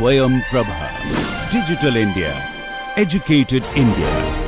Swayam Prabha. Digital India. Educated India.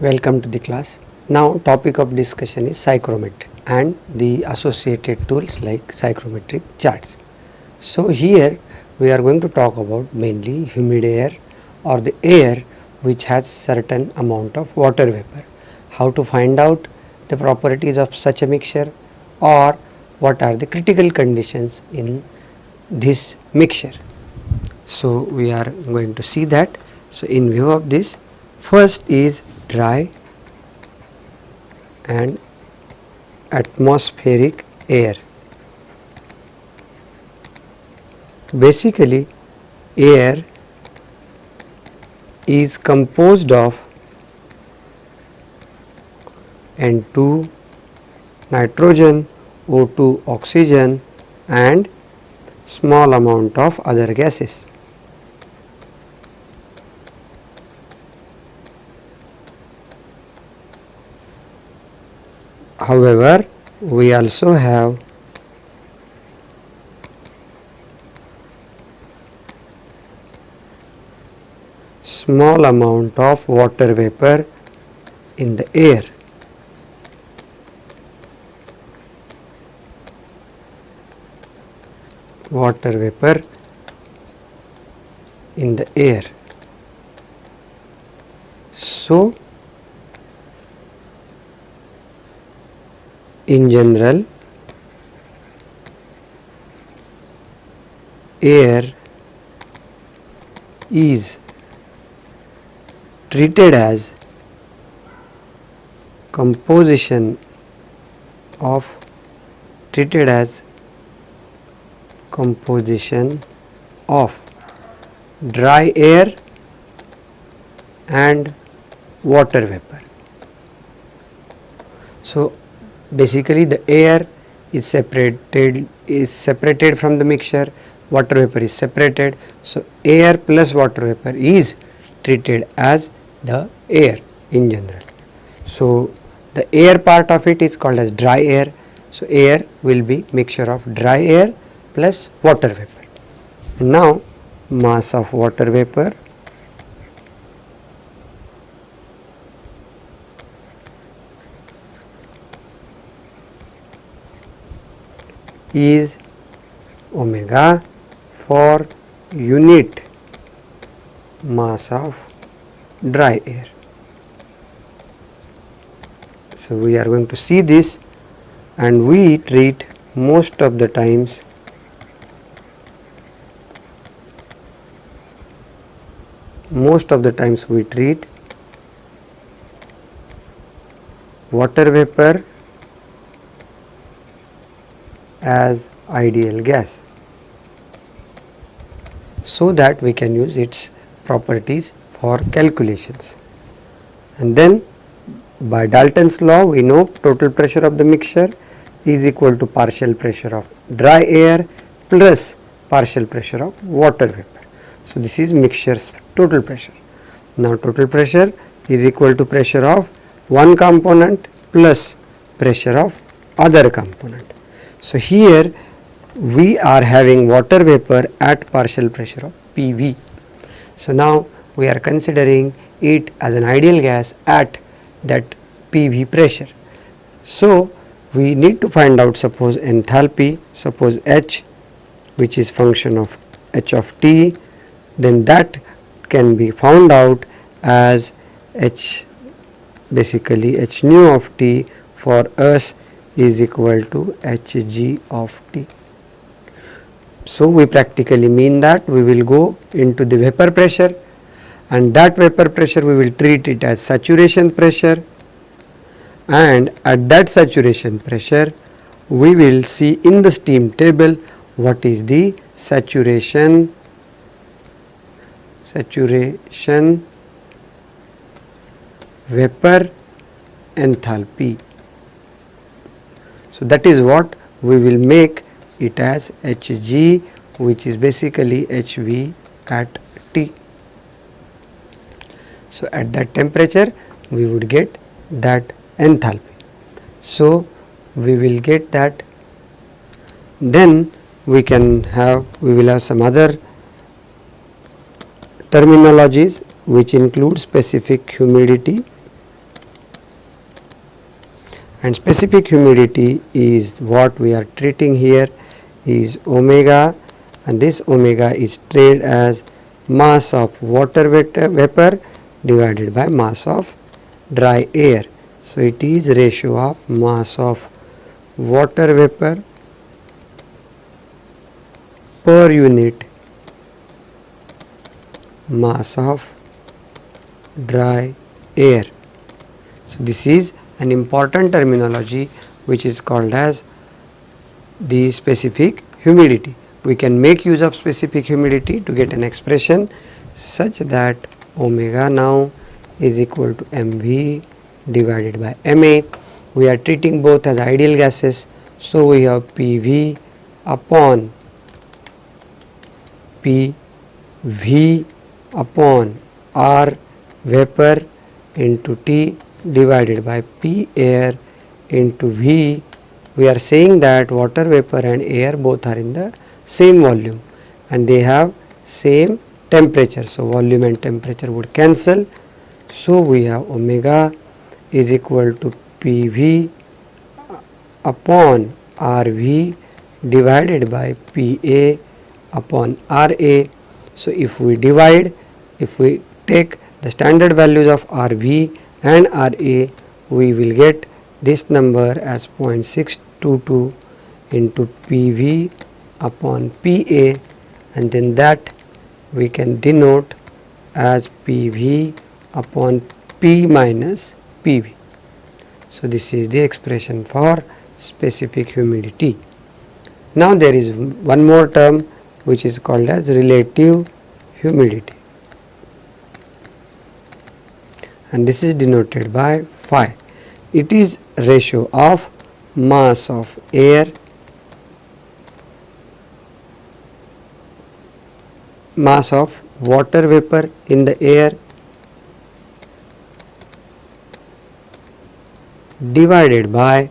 Welcome to the class. Now topic of discussion is psychrometry and the associated tools like psychrometric charts. So here we are going to talk about mainly humid air or the air which has certain amount of water vapor. How to find out the properties of such a mixture or what are the critical conditions in this mixture. So we are going to see that. So in view of this, first is dry and atmospheric air. Basically, air is composed of N2 nitrogen, O2 oxygen and small amount of other gases. However, we also have small amount of water vapor in the air. Water vapor in the air. So, in general, air is treated as composition of dry air and water vapor. So basically the air is separated from the mixture, water vapor is separated. So air plus water vapor is treated as the air in general. So the air part of it is called as dry air. So air will be mixture of dry air plus water vapor. Now mass of water vapor is omega for unit mass of dry air. So we are going to see this, and we treat most of the times we treat water vapor as ideal gas, so that we can use its properties for calculations. And then by Dalton's law, we know total pressure of the mixture is equal to partial pressure of dry air plus partial pressure of water vapor. So this is mixture's total pressure. Now total pressure is equal to pressure of one component plus pressure of other component. So here we are having water vapor at partial pressure of PV. So now we are considering it as an ideal gas at that PV pressure. So we need to find out, suppose enthalpy, suppose H, which is function of H of T, then that can be found out as H, basically H nu of T for us is equal to Hg of T. So we practically mean that we will go into the vapor pressure, and that vapor pressure we will treat it as saturation pressure, and at that saturation pressure we will see in the steam table what is the saturation vapor enthalpy. So that is what we will make it as Hg, which is basically Hv at T. So at that temperature we would get that enthalpy. So we will get that. Then we will have some other terminologies which include specific humidity, and specific humidity is what we are treating here is omega, and this omega is treated as mass of water vapor divided by mass of dry air. So it is ratio of mass of water vapor per unit mass of dry air. So this is an important terminology which is called as the specific humidity. We can make use of specific humidity to get an expression such that omega now is equal to mv divided by ma. We are treating both as ideal gases, so we have pv upon pv upon r vapor into T divided by P air into V. We are saying that water vapor and air both are in the same volume and they have same temperature. So volume and temperature would cancel. So we have omega is equal to PV upon RV divided by PA upon RA. So if we take the standard values of RV and RA, we will get this number as 0.622 into PV upon PA, and then that we can denote as PV upon P minus PV. So this is the expression for specific humidity. Now there is one more term which is called as relative humidity, and this is denoted by phi. It is ratio of mass of air mass of water vapor in the air divided by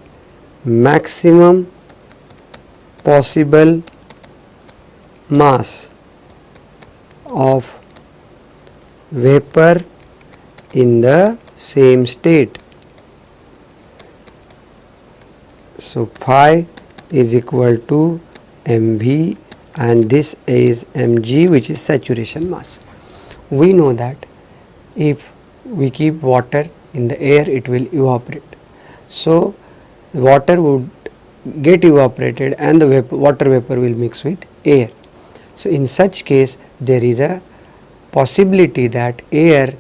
maximum possible mass of vapor in the same state. So phi is equal to mv and this is mg, which is saturation mass. We know that if we keep water in the air, it will evaporate. So water would get evaporated and the water vapor will mix with air. So in such case there is a possibility that air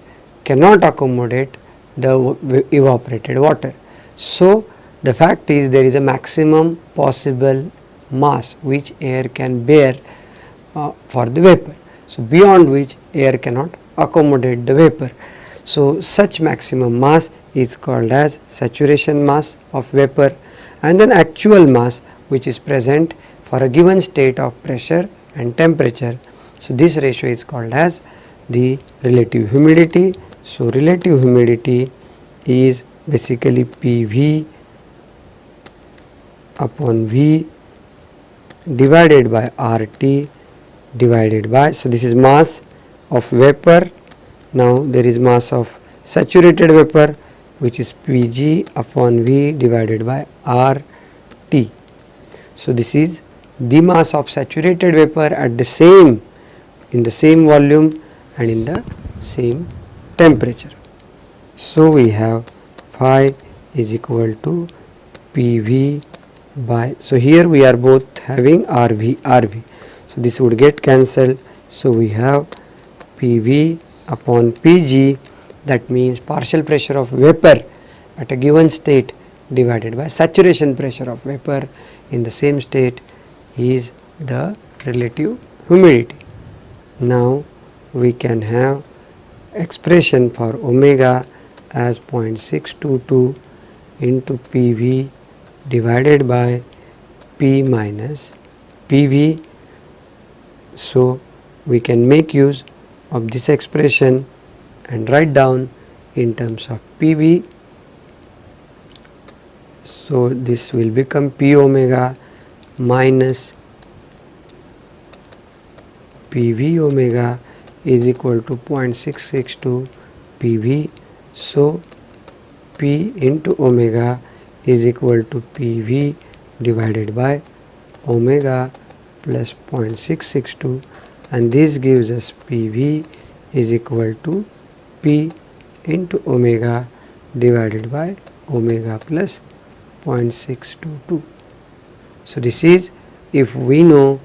cannot accommodate the evaporated water. So the fact is there is a maximum possible mass which air can bear for the vapor. So beyond which air cannot accommodate the vapor. So such maximum mass is called as saturation mass of vapor, and then actual mass which is present for a given state of pressure and temperature. So this ratio is called as the relative humidity. So relative humidity is basically PV upon V divided by RT divided by, so this is mass of vapor. Now there is mass of saturated vapor which is Pg upon V divided by RT. So this is the mass of saturated vapor at in the same volume and in the same temperature. So we have phi is equal to PV by, so here we are both having RV. So this would get cancelled. So we have PV upon PG, that means partial pressure of vapor at a given state divided by saturation pressure of vapor in the same state is the relative humidity. Now we can have expression for omega as 0.622 into PV divided by P minus PV. So we can make use of this expression and write down in terms of PV. So this will become P omega minus PV omega is equal to 0.662 PV. So P into omega is equal to PV divided by omega plus 0.662, and this gives us PV is equal to P into omega divided by omega plus 0.622. So this is, if we know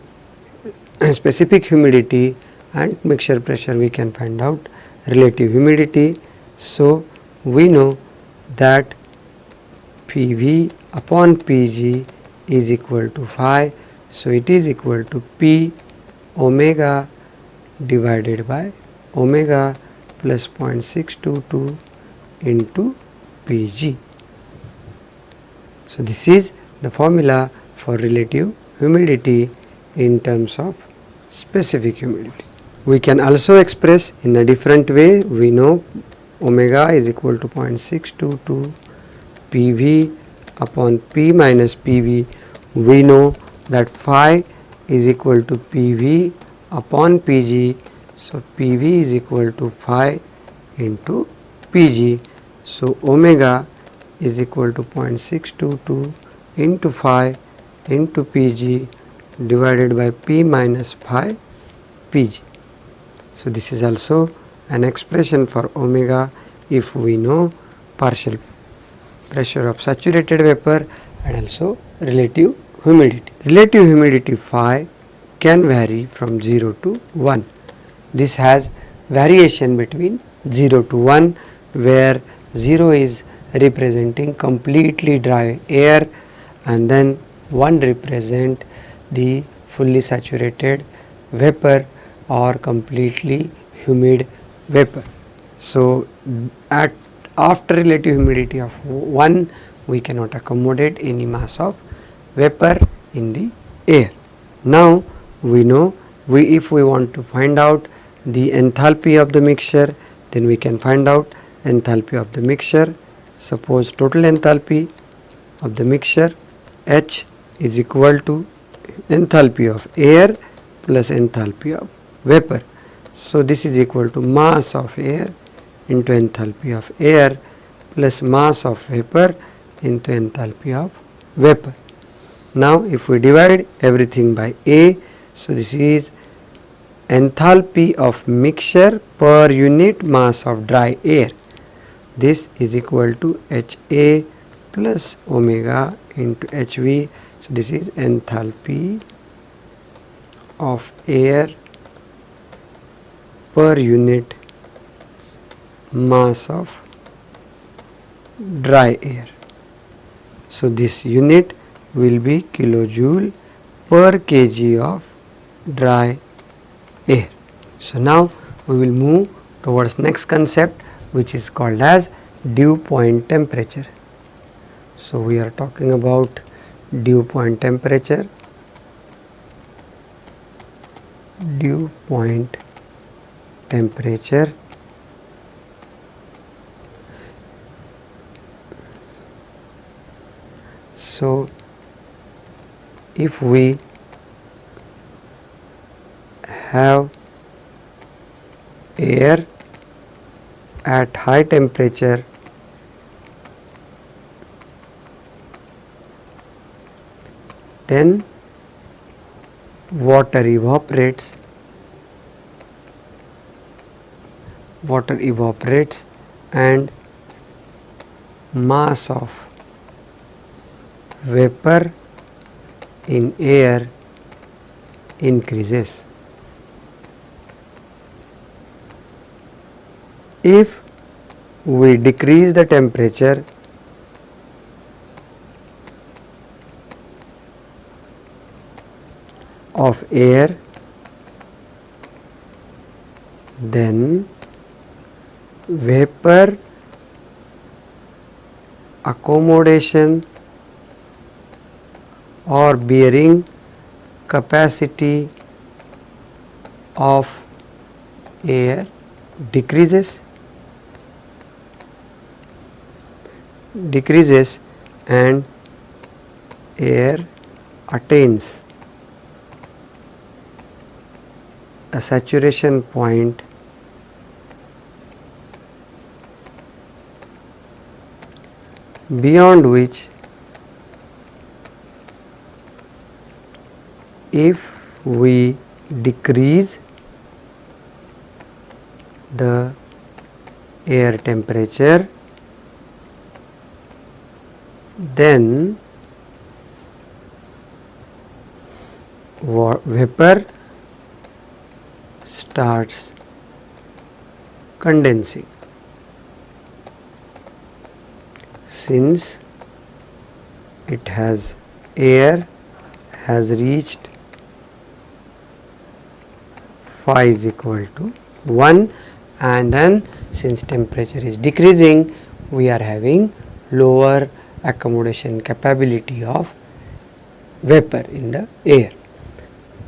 specific humidity and mixture pressure, we can find out relative humidity. So we know that PV upon PG is equal to phi. So it is equal to P omega divided by omega plus 0.622 into PG. So this is the formula for relative humidity in terms of specific humidity. We can also express in a different way. We know omega is equal to 0.622 PV upon P minus PV. We know that phi is equal to PV upon PG. So PV is equal to phi into PG. So omega is equal to 0.622 into phi into PG divided by P minus phi PG. So this is also an expression for omega if we know partial pressure of saturated vapor and also relative humidity. Relative humidity phi can vary from 0 to 1. This has variation between 0 to 1, where 0 is representing completely dry air and then 1 represent the fully saturated vapor or completely humid vapor. So after relative humidity of 1, we cannot accommodate any mass of vapor in the air. Now we know, if we want to find out the enthalpy of the mixture, then we can find out enthalpy of the mixture. Suppose total enthalpy of the mixture H is equal to enthalpy of air plus enthalpy of vapor. So this is equal to mass of air into enthalpy of air plus mass of vapor into enthalpy of vapor. Now if we divide everything by A, so this is enthalpy of mixture per unit mass of dry air. This is equal to HA plus omega into HV. So this is enthalpy of air per unit mass of dry air. So this unit will be kilojoule per kg of dry air. So now we will move towards next concept, which is called as dew point temperature. So we are talking about dew point temperature. Dew point temperature. So if we have air at high temperature, then water evaporates and mass of vapor in air increases. If we decrease the temperature, of air, then vapor accommodation or bearing capacity of air decreases and air attains a saturation point beyond which if we decrease the air temperature, then vapor starts condensing. Since it has air has reached phi is equal to 1, and then since temperature is decreasing, we are having lower accommodation capability of vapor in the air.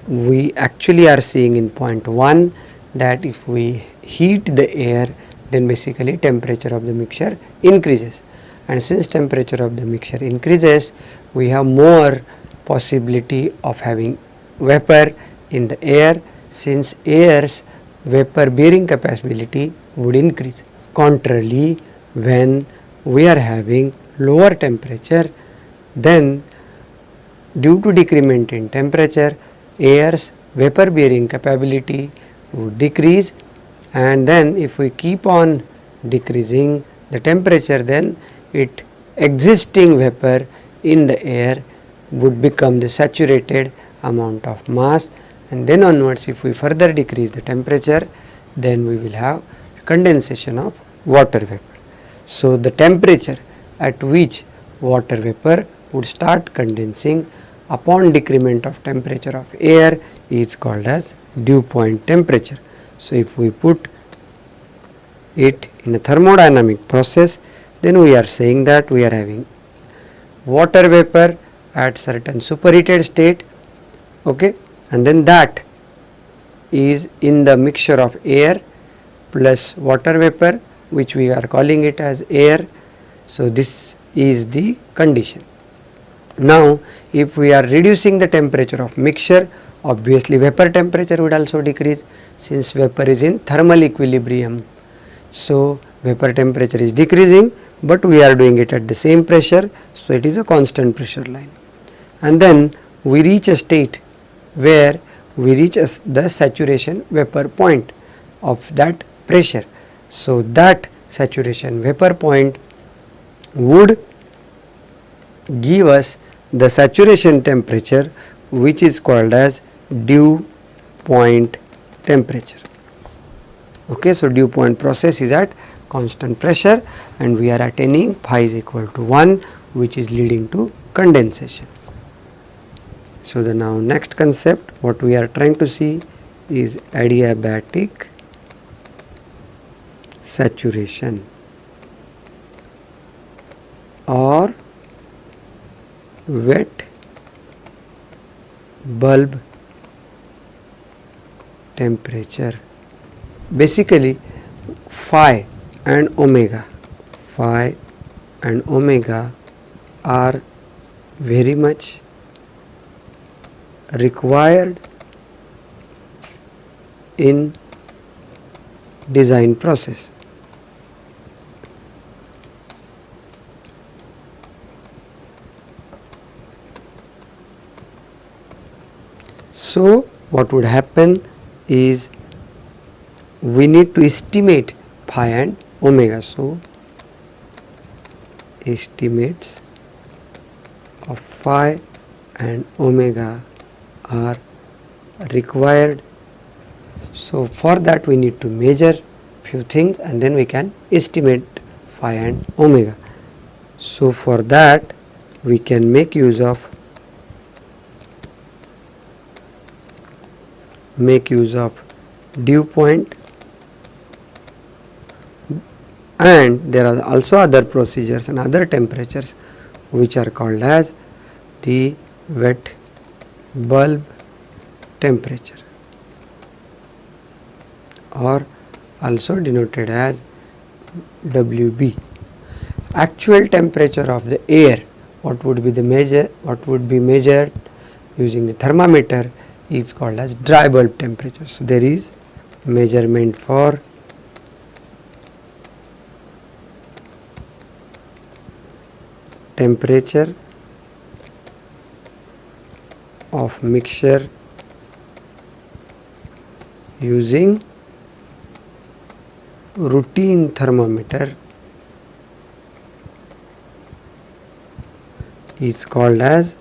We actually are seeing in point 1 that if we heat the air, then basically temperature of the mixture increases, and since temperature of the mixture increases, we have more possibility of having vapor in the air, since air's vapor bearing capability would increase. Contrarily, when we are having lower temperature, then due to decrement in temperature, air's vapor bearing capability would decrease, and then if we keep on decreasing the temperature, then it existing vapor in the air would become the saturated amount of mass, and then onwards if we further decrease the temperature, then we will have condensation of water vapor. So the temperature at which water vapor would start condensing upon decrement of temperature of air is called as dew point temperature. So if we put it in a thermodynamic process, then we are saying that we are having water vapor at certain superheated state, okay, and then that is in the mixture of air plus water vapor, which we are calling it as air. So this is the condition. Now if we are reducing the temperature of mixture, obviously vapor temperature would also decrease, since vapor is in thermal equilibrium. So vapor temperature is decreasing, but we are doing it at the same pressure, so it is a constant pressure line. And then we reach a state where we reach the saturation vapor point of that pressure. So that saturation vapor point would give us the saturation temperature, which is called as dew point temperature. Okay, so dew point process is at constant pressure and we are attaining phi is equal to 1, which is leading to condensation. So the now next concept what we are trying to see is adiabatic saturation or wet bulb temperature. Basically phi and omega are very much required in design process. So what would happen is we need to estimate phi and omega. So estimates of phi and omega are required. So for that we need to measure few things and then we can estimate phi and omega. So for that we can make use of make use of dew point, and there are also other procedures and other temperatures which are called as the wet bulb temperature, or also denoted as WB. Actual temperature of the air, what would be measured using the thermometer, is called as dry bulb temperature. So there is measurement for temperature of mixture using routine thermometer is called as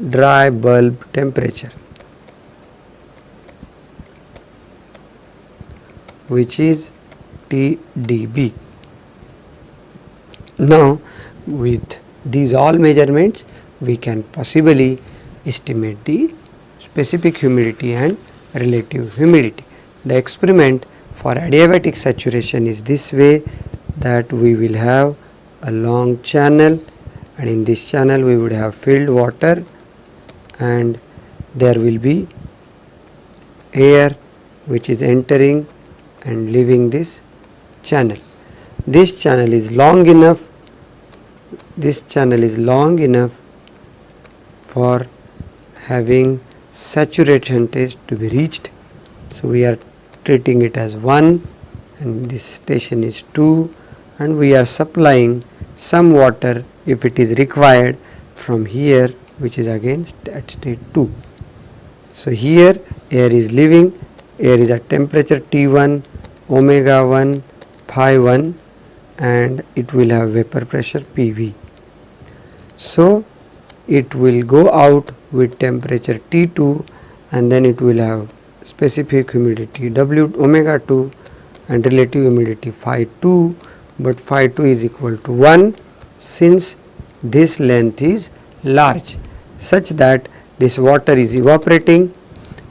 dry bulb temperature, which is TDB. Now with these all measurements we can possibly estimate the specific humidity and relative humidity. The experiment for adiabatic saturation is this way, that we will have a long channel, and in this channel we would have filled water, and there will be air which is entering and leaving this channel. This channel is long enough for having saturation test to be reached. So we are treating it as 1, and this station is 2, and we are supplying some water if it is required from here, which is again at state 2. So here air is leaving, air is at temperature T1, omega 1, phi 1, and it will have vapor pressure PV. So it will go out with temperature T2, and then it will have specific humidity W omega 2 and relative humidity phi 2, but phi 2 is equal to 1, since this length is large, such that this water is evaporating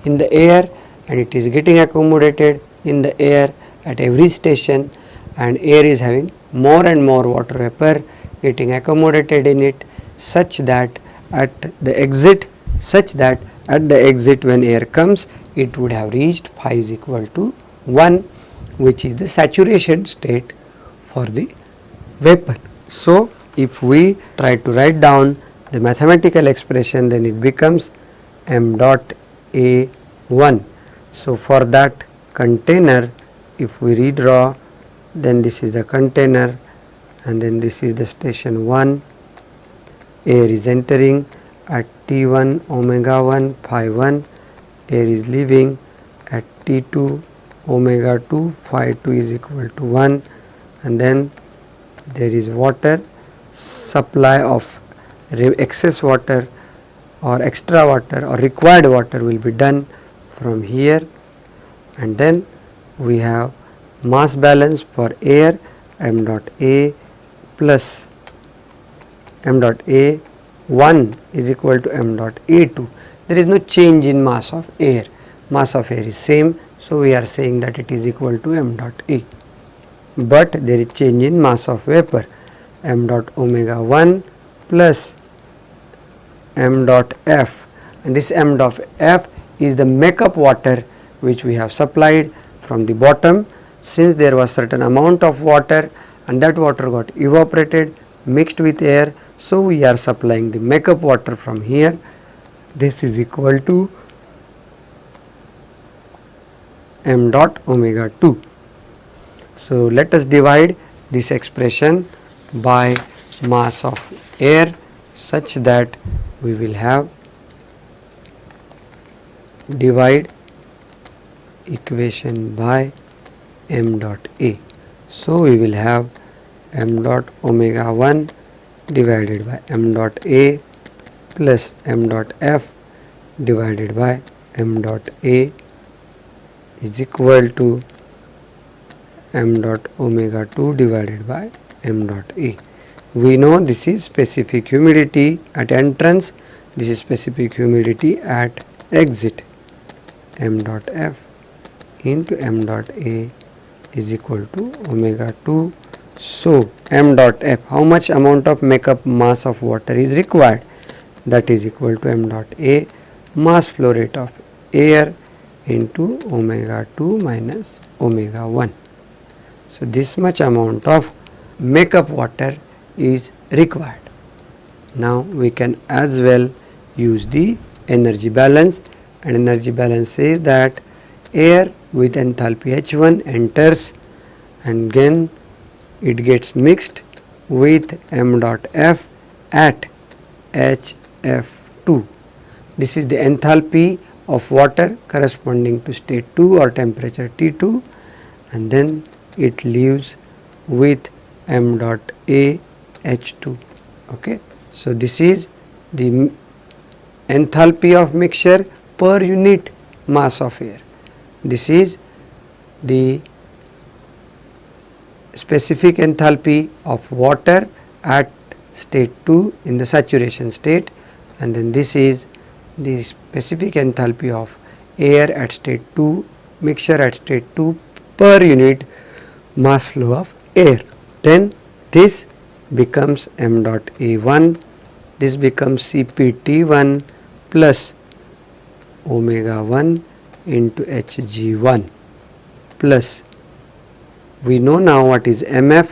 in the air and it is getting accommodated in the air at every station, and air is having more and more water vapor getting accommodated in it, such that at the exit when air comes, it would have reached phi is equal to 1, which is the saturation state for the vapor. So if we try to write down the mathematical expression, then it becomes m dot A1. So for that container, if we redraw, then this is the container, and then this is the station 1. Air is entering at T1 omega 1 phi 1, air is leaving at T2 omega 2 phi 2 is equal to 1, and then there is water supply of excess water or extra water or required water will be done from here, and then we have mass balance for air m dot A plus m dot A1 is equal to m dot A2. There is no change in mass of air is same, so we are saying that it is equal to m dot A, but there is change in mass of vapor, m dot omega 1 plus m dot F, and this m dot F is the makeup water which we have supplied from the bottom, since there was certain amount of water and that water got evaporated mixed with air, so we are supplying the makeup water from here. This is equal to m dot omega 2. So let us divide this expression by mass of air, such that we will have divide equation by m dot A. So we will have m dot omega 1 divided by m dot A plus m dot F divided by m dot A is equal to m dot omega 2 divided by m dot A. We know this is specific humidity at entrance, This is specific humidity at exit. M dot F into M dot A is equal to omega 2. So M dot F, how much amount of makeup mass of water is required? That is equal to M dot A, mass flow rate of air, into omega 2 minus omega 1. So this much amount of makeup water is required. Now we can as well use the energy balance, and energy balance says that air with enthalpy H1 enters and then it gets mixed with M dot F at HF2. This is the enthalpy of water corresponding to state 2 or temperature T2, and then it leaves with M dot A H2. Okay. So this is the enthalpy of mixture per unit mass of air. This is the specific enthalpy of water at state 2 in the saturation state, and then this is the specific enthalpy of air at state 2, mixture at state 2 per unit mass flow of air. Then this becomes M dot A1, this becomes CPT1 plus omega 1 into Hg1 plus, we know now what is MF,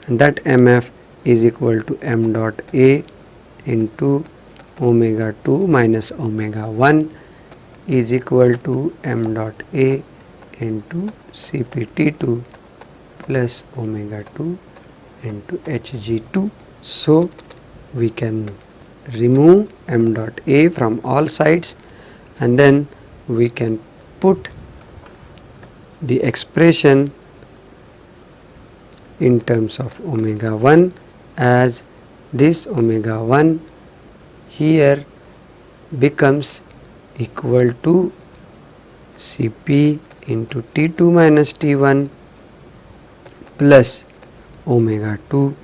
and that MF is equal to M dot A into omega 2 minus omega 1 is equal to M dot A into CPT2 plus omega 2 into Hg2. So we can remove M dot A from all sides, and then we can put the expression in terms of omega 1 as this omega 1 here becomes equal to Cp into T2 minus T1 plus omega 2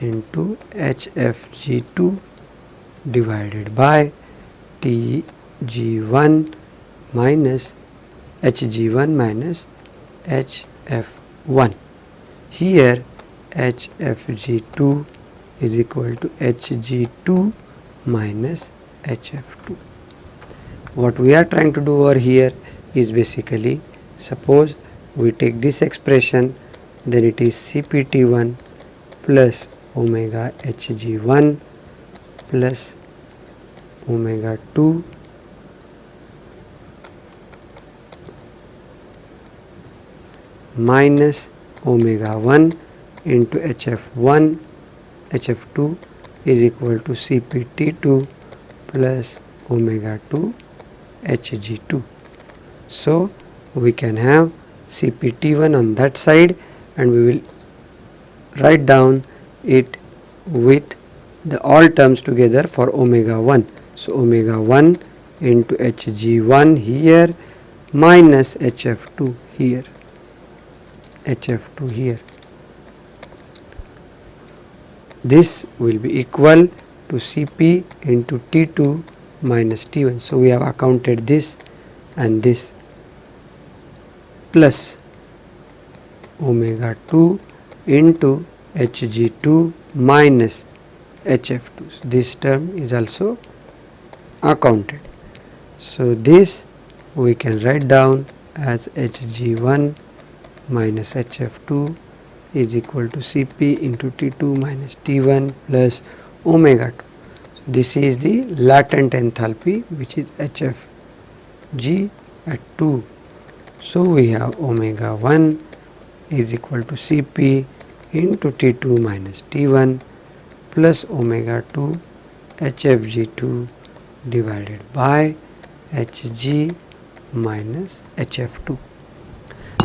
into HFG2 divided by Tg1 minus Hg1 minus Hf1. Here Hfg2 is equal to Hg2 minus Hf2. What we are trying to do over here is basically, suppose we take this expression, then it is Cpt1 plus omega Hg1 plus omega 2 minus omega 1 into Hf1, Hf2 is equal to Cpt2 plus omega 2 Hg2. So we can have Cpt1 on that side, and we will write down it with the all terms together for omega 1. So omega 1 into Hg1 here minus Hf2 here, Hf2 here. This will be equal to Cp into T2 minus T1. So we have accounted this and this plus omega 2 into Hg2 minus Hf2. So this term is also accounted. So this we can write down as Hg1 minus Hf2 is equal to Cp into T2 minus T1 plus omega 2. So this is the latent enthalpy, which is Hfg at 2. So we have omega 1 is equal to Cp into T2 minus T1 plus omega 2 Hfg2 divided by Hg minus Hf2.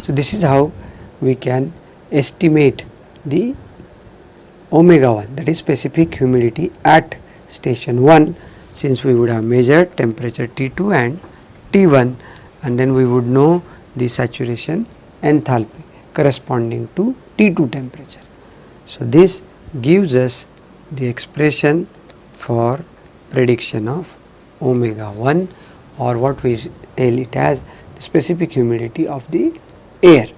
So this is how we can estimate the omega 1, that is specific humidity at station 1, since we would have measured temperature T2 and T1, and then we would know the saturation enthalpy corresponding to T2 temperature. So this gives us the expression for prediction of omega 1, or what we tell it as the specific humidity of the air.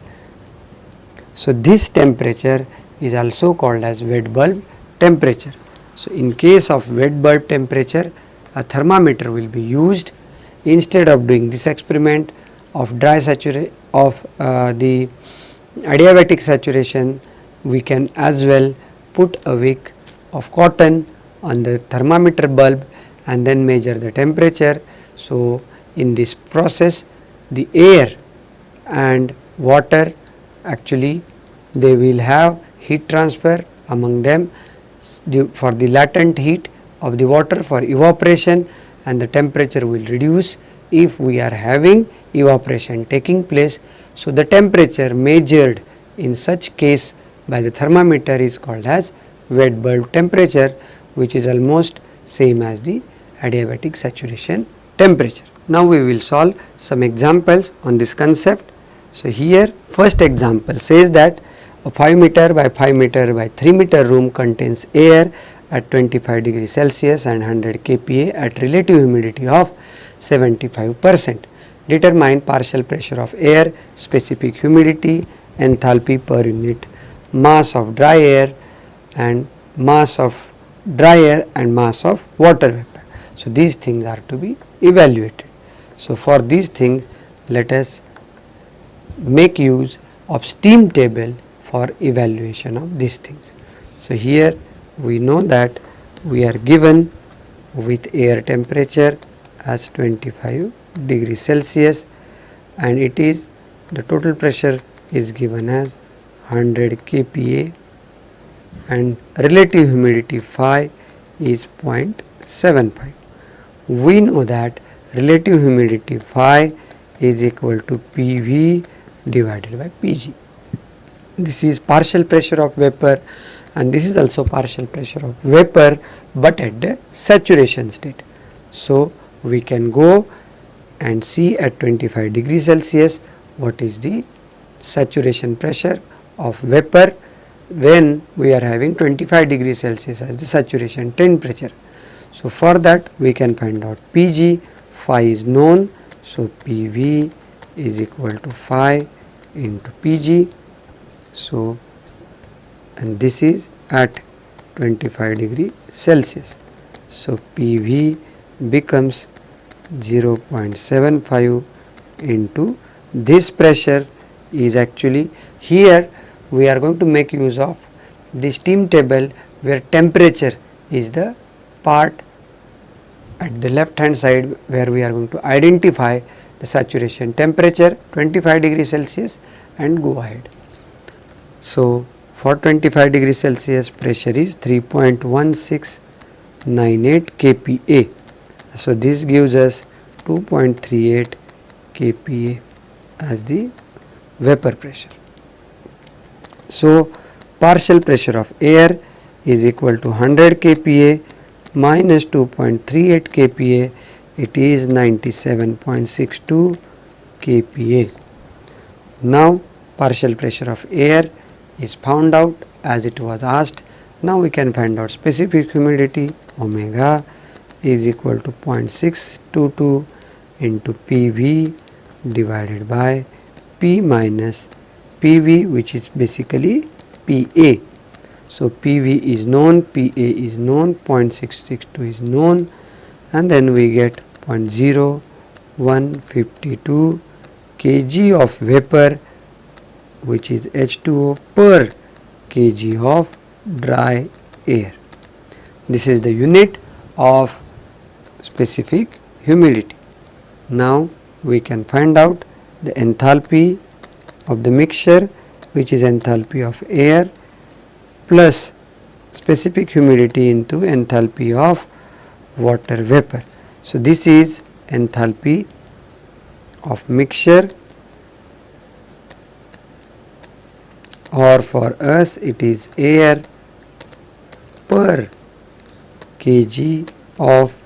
So this temperature is also called as wet bulb temperature. So in case of wet bulb temperature, a thermometer will be used. Instead of doing this experiment of the adiabatic saturation, we can as well put a wick of cotton on the thermometer bulb and then measure the temperature. So in this process, the air and water, actually they will have heat transfer among them for the latent heat of the water for evaporation, and the temperature will reduce if we are having evaporation taking place. So the temperature measured in such case by the thermometer is called as wet bulb temperature, which is almost same as the adiabatic saturation temperature. Now we will solve some examples on this concept. So here first example says that a 5 meter by 5 meter by 3 meter room contains air at 25 degrees Celsius and 100 kPa at relative humidity of 75%. Determine partial pressure of air, specific humidity, enthalpy per unit mass of dry air, and mass of dry air and mass of water vapor. So these things are to be evaluated. So for these things, let us make use of steam table for evaluation of these things. So here we know that we are given with air temperature as 25 degrees Celsius, and it is the total pressure is given as 100 kPa, and relative humidity phi is 0.75. We know that relative humidity phi is equal to PV divided by Pg. This is partial pressure of vapor, and this is also partial pressure of vapor, but at the saturation state. So we can go and see at 25 degrees Celsius what is the saturation pressure of vapor when we are having 25 degrees Celsius as the saturation temperature. So for that we can find out Pg. Phi is known, so PV is equal to phi into Pg. So and this is at 25 degree Celsius. So PV becomes 0.75 into this pressure is actually, here we are going to make use of the steam table where temperature is the part at the left hand side where we are going to identify the saturation temperature 25 degrees Celsius and go ahead. So for 25 degrees Celsius pressure is 3.1698 kPa. So this gives us 2.38 kPa as the vapor pressure. So partial pressure of air is equal to 100 kPa minus 2.38 kPa, it is 97.62 kPa. Now partial pressure of air is found out as it was asked. Now we can find out specific humidity. Omega is equal to 0.622 into PV divided by P minus PV, which is basically PA. So PV is known, PA is known, 0.662 is known, and then we get 0.0152 kg of vapor, which is H2O per kg of dry air. This is the unit of specific humidity. Now we can find out the enthalpy of the mixture, which is enthalpy of air plus specific humidity into enthalpy of water vapor. So this is enthalpy of mixture, or for us it is air per kg of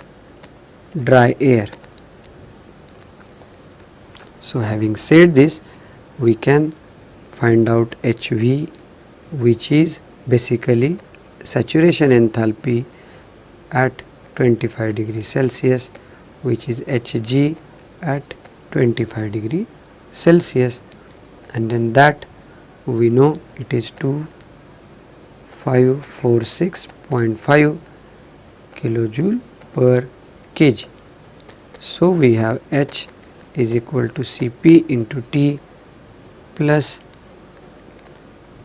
dry air. So having said this, we can find out HV, which is basically saturation enthalpy at 25 degrees Celsius, which is Hg at 25 degree Celsius, and then that we know it is 2546.5 kilojoule per kg. So we have H is equal to Cp into T plus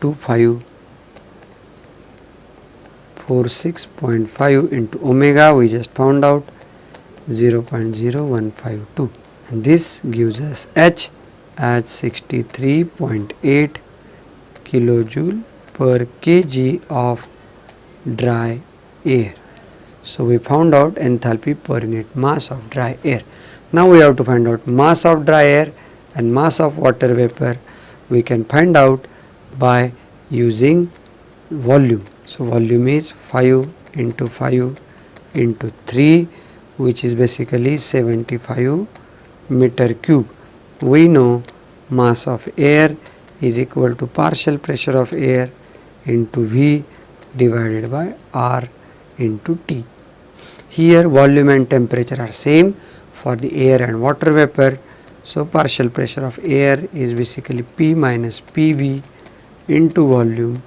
2546.5 into omega, we just found out 0.0152, and this gives us H at 63.8 kilojoule per kg of dry air. So we found out enthalpy per unit mass of dry air. Now we have to find out mass of dry air and mass of water vapor. We can find out by using volume. So volume is 5 into 5 into 3, which is basically 75 meter cube. We know mass of air is equal to partial pressure of air into V divided by R into T. Here volume and temperature are same for the air and water vapor. So partial pressure of air is basically P minus PV into volume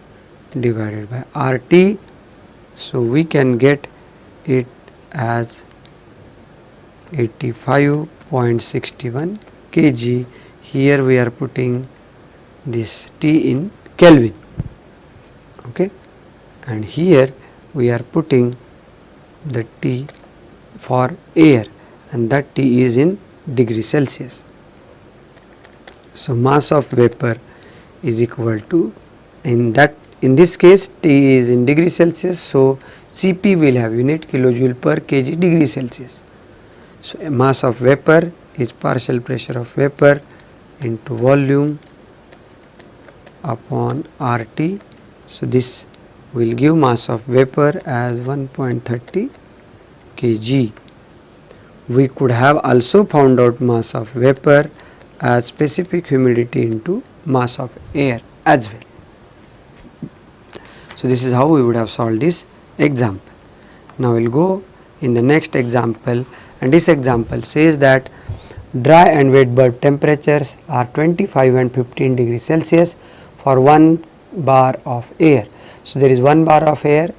divided by RT. So we can get it as 85.61 kg. Here we are putting this T in Kelvin, okay, and here we are putting the T for air, and that T is in degree Celsius. So mass of vapor is equal to, in this case T is in degree Celsius, so Cp will have unit kilojoule per kg degree Celsius. So a mass of vapor is partial pressure of vapor into volume upon RT. So this will give mass of vapor as 1.30 kg. We could have also found out mass of vapor as specific humidity into mass of air as well. So this is how we would have solved this example. Now we will go in the next example, and this example says that dry and wet bulb temperatures are 25 and 15 degrees Celsius for 1 bar of air. So there is 1 bar of air,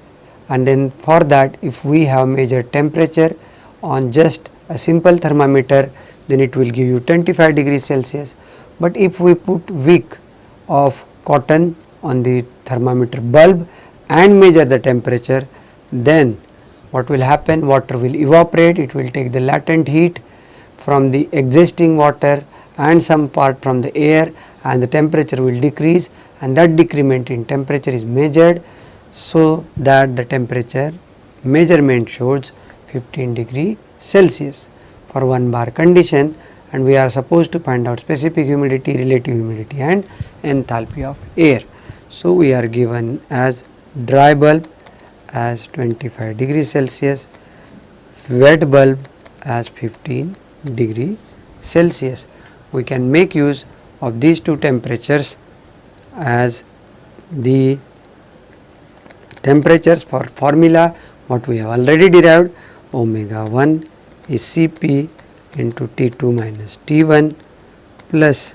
and then for that if we have measured temperature on just a simple thermometer, then it will give you 25 degrees Celsius. But if we put wick of cotton on the thermometer bulb and measure the temperature, then what will happen? Water will evaporate, it will take the latent heat from the existing water and some part from the air, and the temperature will decrease, and that decrement in temperature is measured, so that the temperature measurement shows 15 degree Celsius for 1 bar condition, and we are supposed to find out specific humidity, relative humidity and enthalpy of air. So we are given as dry bulb as 25 degree Celsius, wet bulb as 15 degree Celsius. We can make use of these two temperatures as the temperatures for formula what we have already derived. Omega 1 is Cp into T2 minus T1 plus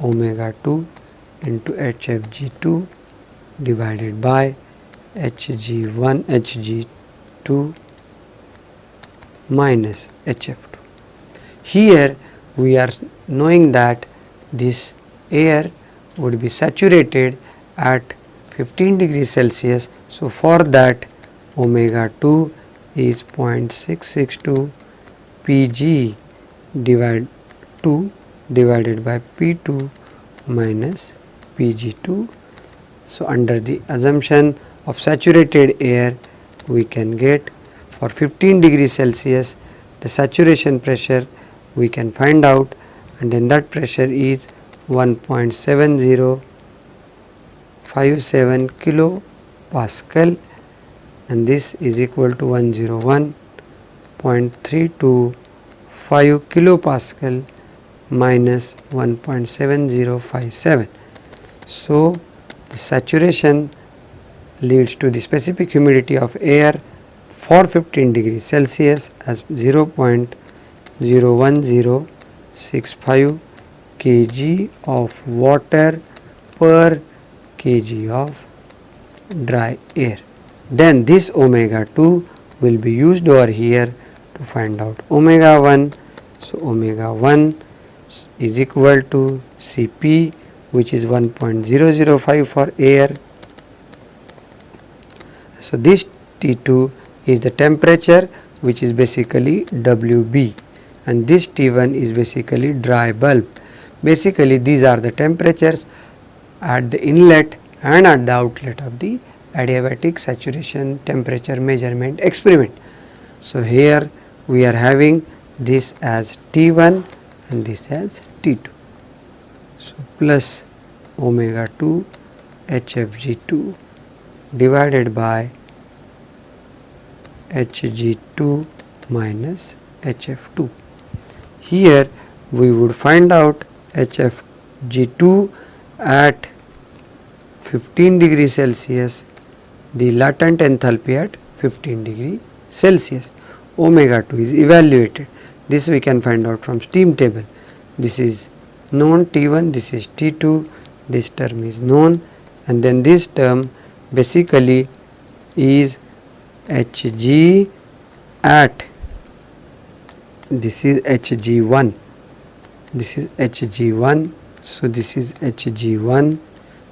omega 2 into HFG2 divided by Hg1 Hg2 minus HF2. Here we are knowing that this air would be saturated at 15 degrees Celsius. So for that omega 2 is 0.662 Pg divided by P2 minus Pg2. So under the assumption of saturated air, we can get for 15 degrees Celsius the saturation pressure we can find out, and then that pressure is 1.7057 kilo Pascal, and this is equal to 101.325 kilopascal minus 1.7057. So the saturation leads to the specific humidity of air for 15 degrees Celsius as 0.0 0.01065 kg of water per kg of dry air. Then this omega 2 will be used over here to find out omega 1. So omega 1 is equal to Cp, which is 1.005 for air. So this T2 is the temperature, which is basically Wb, and this T1 is basically dry bulb. Basically these are the temperatures at the inlet and at the outlet of the adiabatic saturation temperature measurement experiment. So here we are having this as T1 and this as T2. So plus omega 2 HFG2 divided by Hg2 minus Hf2. Here we would find out Hfg2 at 15 degrees Celsius, the latent enthalpy at 15 degrees Celsius. Omega 2 is evaluated. This we can find out from steam table. This is known T1, this is T2, this term is known, and then this term basically is Hg at, this is Hg1, this is Hg1, so this is Hg1,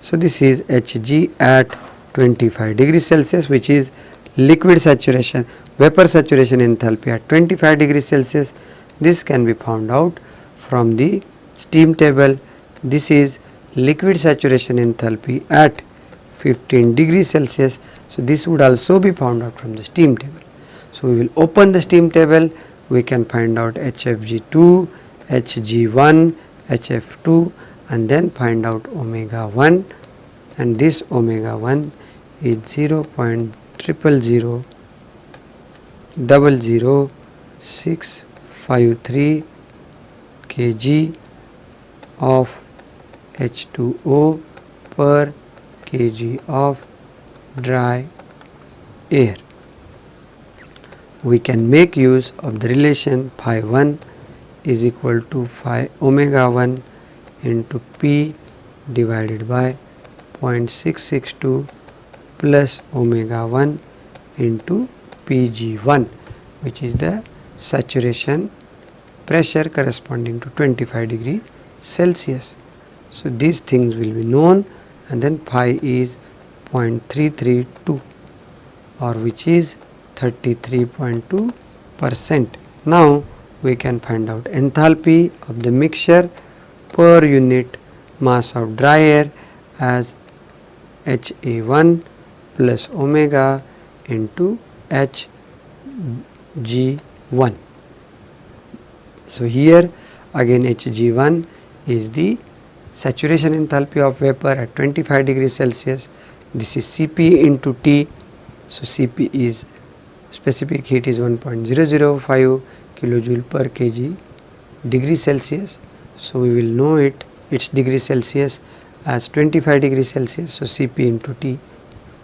so this is Hg at 25 degrees Celsius, which is liquid saturation, vapor saturation enthalpy at 25 degrees Celsius. This can be found out from the steam table. This is liquid saturation enthalpy at 15 degrees Celsius. So this would also be found out from the steam table. So we will open the steam table. We can find out HFG2, Hg1, Hf2, and then find out omega 1, and this omega 1 is 0.00000653 kg of H2O per kg of dry air. We can make use of the relation phi 1 is equal to phi omega 1 into P divided by 0.662 plus omega 1 into Pg1, which is the saturation pressure corresponding to 25 degree Celsius. So these things will be known, and then phi is 0.332, or which is 33.2%. Now we can find out enthalpy of the mixture per unit mass of dry air as HA1 plus omega into Hg1. So here again Hg1 is the saturation enthalpy of vapor at 25 degrees Celsius. This is Cp into T. So Cp is specific heat is 1.005 kilojoule per kg degree Celsius. So we will know its degree Celsius as 25 degrees Celsius. So Cp into T.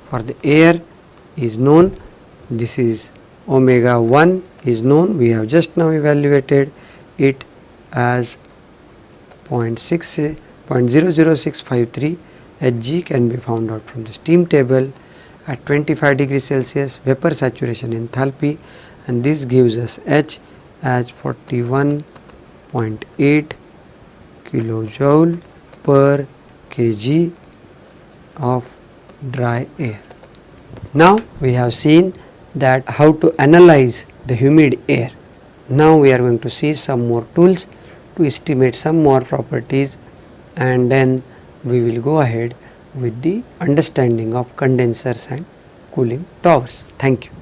For the air is known. This is omega 1 is known. We have just now evaluated it as 0.00653. Hg can be found out from the steam table at 25 degrees Celsius vapor saturation enthalpy, and this gives us H as 41.8 kilojoule per kg of dry air. Now we have seen that how to analyze the humid air. Now we are going to see some more tools to estimate some more properties, and then we will go ahead with the understanding of condensers and cooling towers. Thank you.